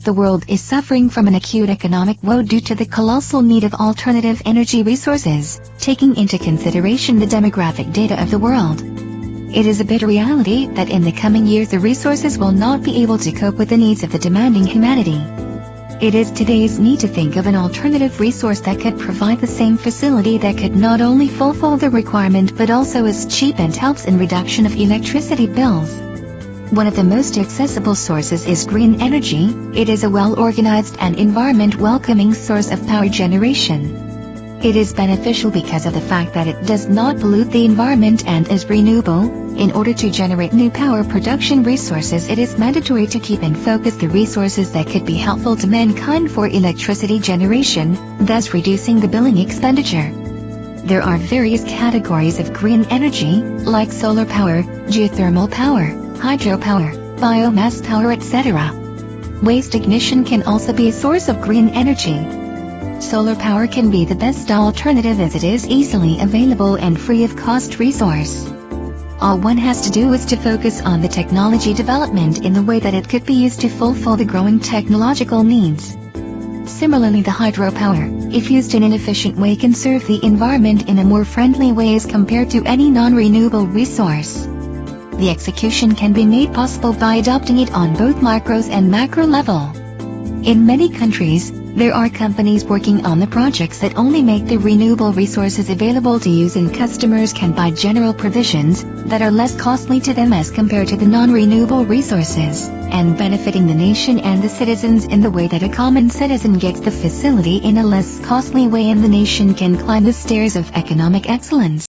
The world is suffering from an acute economic woe due to the colossal need of alternative energy resources, taking into consideration the demographic data of the world. It is a bitter reality that in the coming years the resources will not be able to cope with the needs of the demanding humanity. It is today's need to think of an alternative resource that could provide the same facility that could not only fulfill the requirement but also is cheap and helps in reduction of electricity bills. One of the most accessible sources is green energy. It is a well-organized and environment-welcoming source of power generation. It is beneficial because of the fact that it does not pollute the environment and is renewable. In order to generate new power production resources, it is mandatory to keep in focus the resources that could be helpful to mankind for electricity generation, thus reducing the billing expenditure. There are various categories of green energy, like solar power, geothermal power, hydropower, biomass power, etc. Waste ignition can also be a source of green energy. Solar power can be the best alternative as it is easily available and free of cost resource. All one has to do is to focus on the technology development in the way that it could be used to fulfill the growing technological needs. Similarly, the hydropower, if used in an efficient way, can serve the environment in a more friendly way as compared to any non-renewable resource. The execution can be made possible by adopting it on both micros and macro level. In many countries, there are companies working on the projects that only make the renewable resources available to use, and customers can buy general provisions that are less costly to them as compared to the non-renewable resources, and benefiting the nation and the citizens in the way that a common citizen gets the facility in a less costly way, and the nation can climb the stairs of economic excellence.